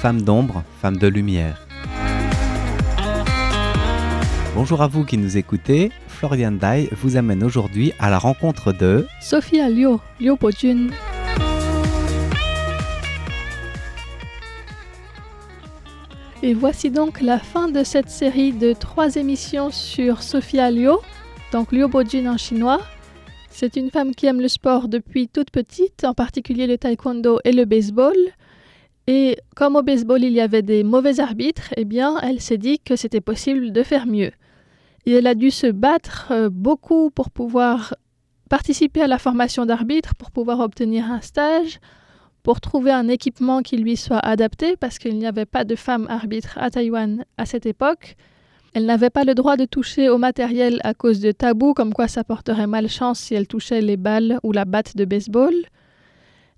femme d'ombre, femme de lumière. Bonjour à vous qui nous écoutez, Florian Dai vous amène aujourd'hui à la rencontre de Sophia Liu, Liu Bojun. Et voici donc la fin de cette série de 3 émissions sur Sophia Liu, donc Liu Bojun en chinois. C'est une femme qui aime le sport depuis toute petite, en particulier le taekwondo et le baseball. Et comme au baseball il y avait des mauvais arbitres, eh bien elle s'est dit que c'était possible de faire mieux. Et elle a dû se battre beaucoup pour pouvoir participer à la formation d'arbitre, pour pouvoir obtenir un stage, pour trouver un équipement qui lui soit adapté, parce qu'il n'y avait pas de femme arbitre à Taïwan à cette époque. Elle n'avait pas le droit de toucher au matériel à cause de tabous, comme quoi ça porterait malchance si elle touchait les balles ou la batte de baseball.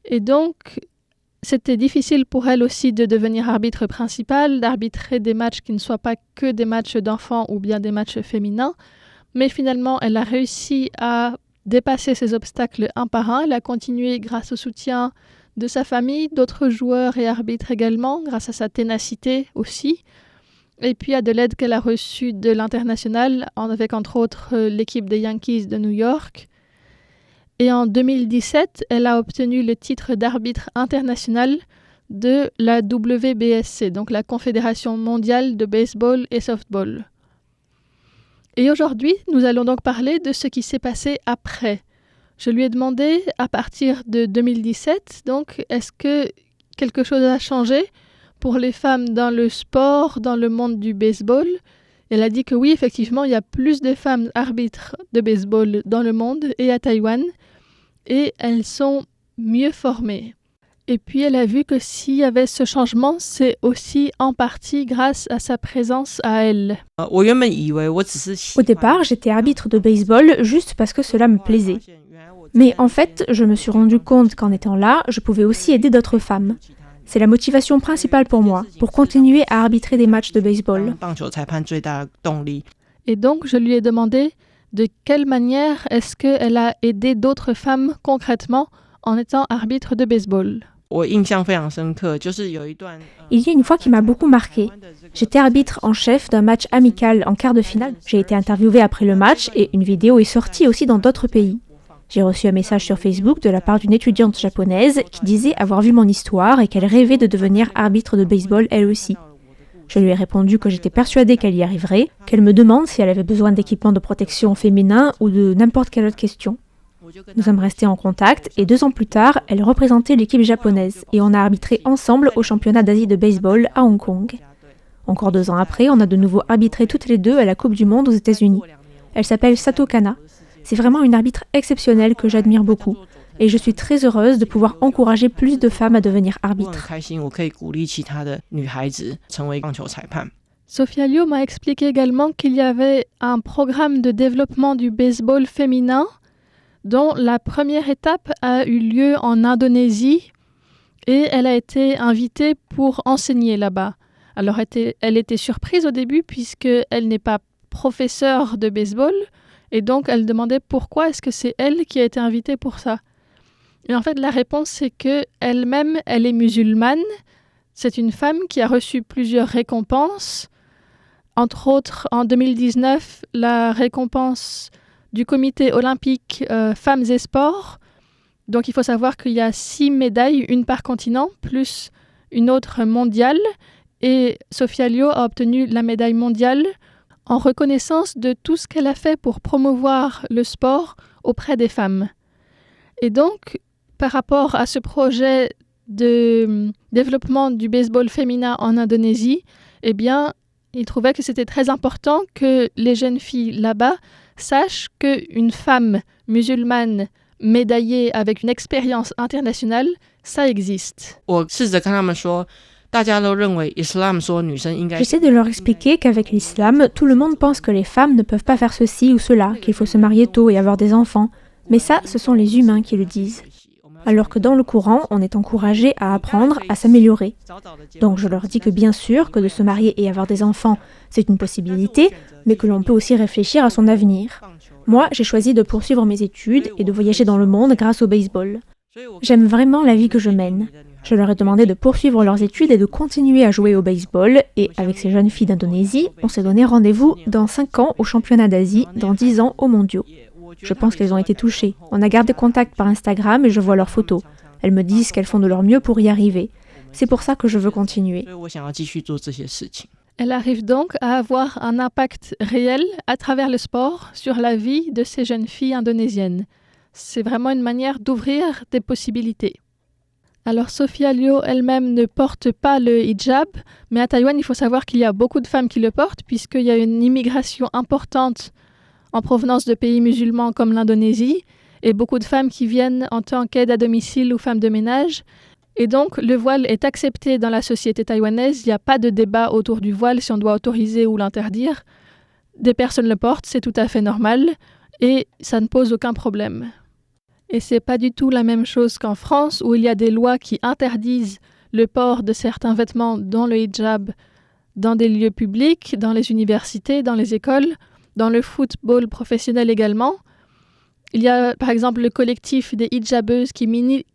Et donc, c'était difficile pour elle aussi de devenir arbitre principal, d'arbitrer des matchs qui ne soient pas que des matchs d'enfants ou bien des matchs féminins. Mais finalement, elle a réussi à dépasser ces obstacles un par un. Elle a continué grâce au soutien de sa famille, d'autres joueurs et arbitres également, grâce à sa ténacité aussi. Et puis à de l'aide qu'elle a reçue de l'international, avec entre autres l'équipe des Yankees de New York. Et en 2017, elle a obtenu le titre d'arbitre international de la WBSC, donc la Confédération mondiale de baseball et softball. Et aujourd'hui, nous allons donc parler de ce qui s'est passé après. Je lui ai demandé, à partir de 2017, donc, est-ce que quelque chose a changé pour les femmes dans le sport, dans le monde du baseball? Elle a dit que oui, effectivement, il y a plus de femmes arbitres de baseball dans le monde et à Taïwan, et elles sont mieux formées. Et puis elle a vu que s'il y avait ce changement, c'est aussi en partie grâce à sa présence à elle. Au départ, j'étais arbitre de baseball juste parce que cela me plaisait. Mais en fait, je me suis rendu compte qu'en étant là, je pouvais aussi aider d'autres femmes. C'est la motivation principale pour moi, pour continuer à arbitrer des matchs de baseball. Et donc, je lui ai demandé de quelle manière est-ce qu'elle a aidé d'autres femmes concrètement en étant arbitre de baseball. Il y a une fois qui m'a beaucoup marquée. J'étais arbitre en chef d'un match amical en quart de finale. J'ai été interviewée après le match et une vidéo est sortie aussi dans d'autres pays. J'ai reçu un message sur Facebook de la part d'une étudiante japonaise qui disait avoir vu mon histoire et qu'elle rêvait de devenir arbitre de baseball elle aussi. Je lui ai répondu que j'étais persuadée qu'elle y arriverait, qu'elle me demande si elle avait besoin d'équipements de protection féminin ou de n'importe quelle autre question. Nous sommes restés en contact et 2 ans plus tard, elle représentait l'équipe japonaise et on a arbitré ensemble au championnat d'Asie de baseball à Hong Kong. Encore 2 ans après, on a de nouveau arbitré toutes les deux à la Coupe du Monde aux États-Unis. Elle s'appelle Sato Kana. C'est vraiment une arbitre exceptionnelle que j'admire beaucoup et je suis très heureuse de pouvoir encourager plus de femmes à devenir arbitres. Sophia Liu m'a expliqué également qu'il y avait un programme de développement du baseball féminin dont la première étape a eu lieu en Indonésie et elle a été invitée pour enseigner là-bas. Alors elle était surprise au début puisqu'elle n'est pas professeure de baseball et donc elle demandait pourquoi est-ce que c'est elle qui a été invitée pour ça. Et en fait la réponse c'est qu'elle-même elle est musulmane, c'est une femme qui a reçu plusieurs récompenses, entre autres en 2019 la récompense du comité olympique Femmes et Sports. Donc il faut savoir qu'il y a 6 médailles, une par continent, plus une autre mondiale. Et Sophia Liu a obtenu la médaille mondiale en reconnaissance de tout ce qu'elle a fait pour promouvoir le sport auprès des femmes. Et donc, par rapport à ce projet de développement du baseball féminin en Indonésie, eh bien, il trouvait que c'était très important que les jeunes filles là-bas sachent qu'une femme musulmane médaillée avec une expérience internationale, ça existe. J'essaie de leur expliquer qu'avec l'islam, tout le monde pense que les femmes ne peuvent pas faire ceci ou cela, qu'il faut se marier tôt et avoir des enfants. Mais ça, ce sont les humains qui le disent. Alors que dans le Coran, on est encouragé à apprendre, à s'améliorer. Donc je leur dis que bien sûr, que de se marier et avoir des enfants, c'est une possibilité, mais que l'on peut aussi réfléchir à son avenir. Moi, j'ai choisi de poursuivre mes études et de voyager dans le monde grâce au baseball. J'aime vraiment la vie que je mène. Je leur ai demandé de poursuivre leurs études et de continuer à jouer au baseball. Et avec ces jeunes filles d'Indonésie, on s'est donné rendez-vous dans 5 ans au championnat d'Asie, dans 10 ans aux mondiaux. Je pense qu'elles ont été touchées. On a gardé contact par Instagram et je vois leurs photos. Elles me disent qu'elles font de leur mieux pour y arriver. C'est pour ça que je veux continuer. Elle arrive donc à avoir un impact réel à travers le sport sur la vie de ces jeunes filles indonésiennes. C'est vraiment une manière d'ouvrir des possibilités. Alors Sophia Liu elle-même ne porte pas le hijab, mais à Taïwan, il faut savoir qu'il y a beaucoup de femmes qui le portent puisqu'il y a une immigration importante en provenance de pays musulmans comme l'Indonésie et beaucoup de femmes qui viennent en tant qu'aide à domicile ou femmes de ménage. Et donc, le voile est accepté dans la société taïwanaise. Il n'y a pas de débat autour du voile, si on doit autoriser ou l'interdire. Des personnes le portent, c'est tout à fait normal et ça ne pose aucun problème. Et c'est pas du tout la même chose qu'en France, où il y a des lois qui interdisent le port de certains vêtements, dont le hijab, dans des lieux publics, dans les universités, dans les écoles, dans le football professionnel également. Il y a par exemple le collectif des hijabeuses qui militent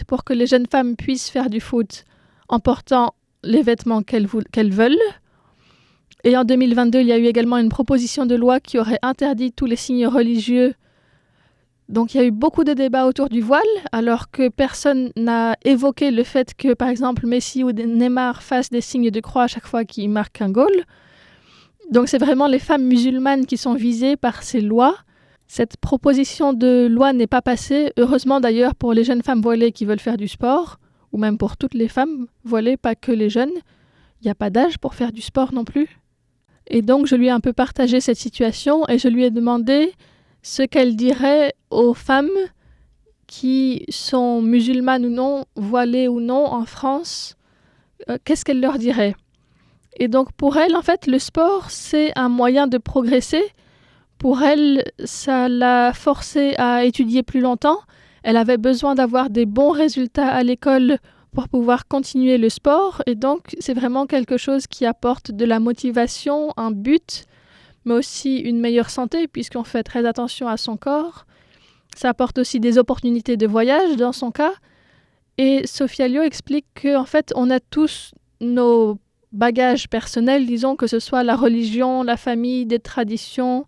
pour que les jeunes femmes puissent faire du foot en portant les vêtements qu'elles veulent. Et en 2022, il y a eu également une proposition de loi qui aurait interdit tous les signes religieux. Donc il y a eu beaucoup de débats autour du voile, alors que personne n'a évoqué le fait que, par exemple, Messi ou Neymar fassent des signes de croix à chaque fois qu'ils marquent un goal. Donc c'est vraiment les femmes musulmanes qui sont visées par ces lois. Cette proposition de loi n'est pas passée, heureusement d'ailleurs pour les jeunes femmes voilées qui veulent faire du sport, ou même pour toutes les femmes voilées, pas que les jeunes. Il n'y a pas d'âge pour faire du sport non plus. Et donc je lui ai un peu partagé cette situation et je lui ai demandé ce qu'elle dirait aux femmes qui sont musulmanes ou non, voilées ou non en France. Qu'est-ce qu'elle leur dirait ? Et donc pour elle, en fait, le sport, c'est un moyen de progresser. Pour elle, ça l'a forcée à étudier plus longtemps. Elle avait besoin d'avoir des bons résultats à l'école pour pouvoir continuer le sport. Et donc, c'est vraiment quelque chose qui apporte de la motivation, un but, mais aussi une meilleure santé, puisqu'on fait très attention à son corps. Ça apporte aussi des opportunités de voyage, dans son cas. Et Sophia Liu explique qu'en fait, on a tous nos bagages personnels, disons, que ce soit la religion, la famille, des traditions,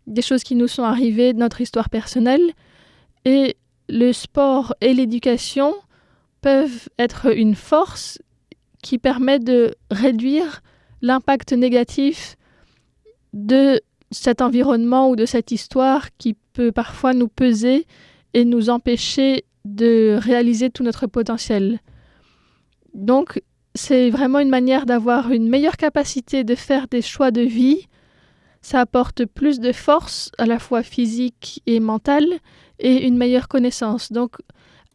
des choses qui nous sont arrivées, de notre histoire personnelle. Et le sport et l'éducation peuvent être une force qui permet de réduire l'impact négatif de cet environnement ou de cette histoire qui peut parfois nous peser et nous empêcher de réaliser tout notre potentiel. Donc, c'est vraiment une manière d'avoir une meilleure capacité de faire des choix de vie. Ça apporte plus de force, à la fois physique et mentale, et une meilleure connaissance. Donc,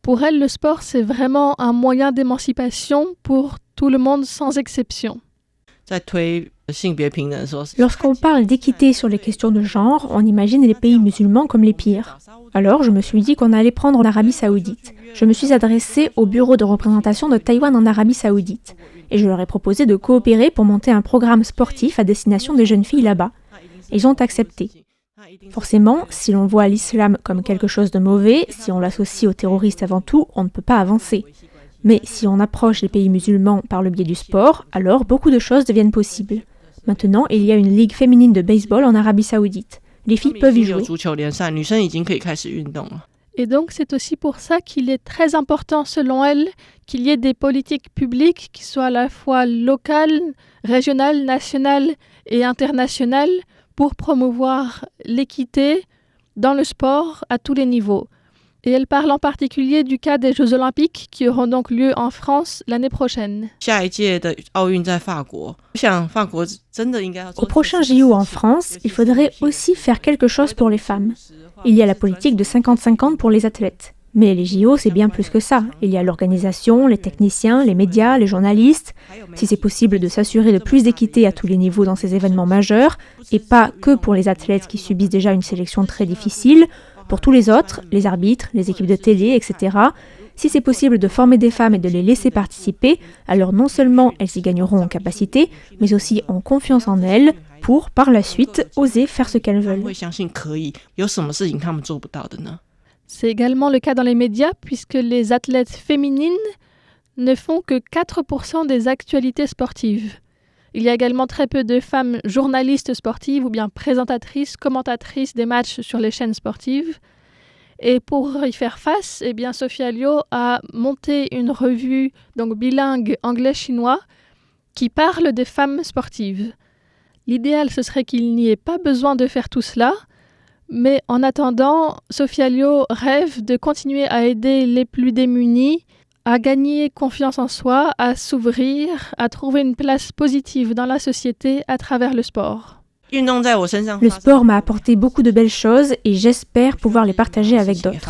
pour elle, le sport, c'est vraiment un moyen d'émancipation pour tout le monde, sans exception. Lorsqu'on parle d'équité sur les questions de genre, on imagine les pays musulmans comme les pires. Alors, je me suis dit qu'on allait prendre l'Arabie Saoudite. Je me suis adressée au bureau de représentation de Taïwan en Arabie Saoudite. Et je leur ai proposé de coopérer pour monter un programme sportif à destination des jeunes filles là-bas. Ils ont accepté. Forcément, si l'on voit l'islam comme quelque chose de mauvais, si on l'associe aux terroristes avant tout, on ne peut pas avancer. Mais si on approche les pays musulmans par le biais du sport, alors beaucoup de choses deviennent possibles. Maintenant, il y a une ligue féminine de baseball en Arabie Saoudite. Les filles peuvent y jouer. Et donc, c'est aussi pour ça qu'il est très important, selon elle, qu'il y ait des politiques publiques qui soient à la fois locales, régionales, nationales et internationales pour promouvoir l'équité dans le sport à tous les niveaux. Et elle parle en particulier du cas des Jeux Olympiques qui auront donc lieu en France l'année prochaine. Au prochain JO en France, il faudrait aussi faire quelque chose pour les femmes. Il y a la politique de 50-50 pour les athlètes. Mais les JO, c'est bien plus que ça. Il y a l'organisation, les techniciens, les médias, les journalistes. Si c'est possible de s'assurer de plus d'équité à tous les niveaux dans ces événements majeurs, et pas que pour les athlètes qui subissent déjà une sélection très difficile, pour tous les autres, les arbitres, les équipes de télé, etc., si c'est possible de former des femmes et de les laisser participer, alors non seulement elles y gagneront en capacité, mais aussi en confiance en elles pour, par la suite, oser faire ce qu'elles veulent. C'est également le cas dans les médias puisque les athlètes féminines ne font que 4% des actualités sportives. Il y a également très peu de femmes journalistes sportives ou bien présentatrices, commentatrices des matchs sur les chaînes sportives. Et pour y faire face, Sophie Alliot a monté une revue donc bilingue anglais-chinois qui parle des femmes sportives. L'idéal, ce serait qu'il n'y ait pas besoin de faire tout cela, mais en attendant, Sophie Alliot rêve de continuer à aider les plus démunis à gagner confiance en soi, à s'ouvrir, à trouver une place positive dans la société à travers le sport. Le sport m'a apporté beaucoup de belles choses et j'espère pouvoir les partager avec d'autres.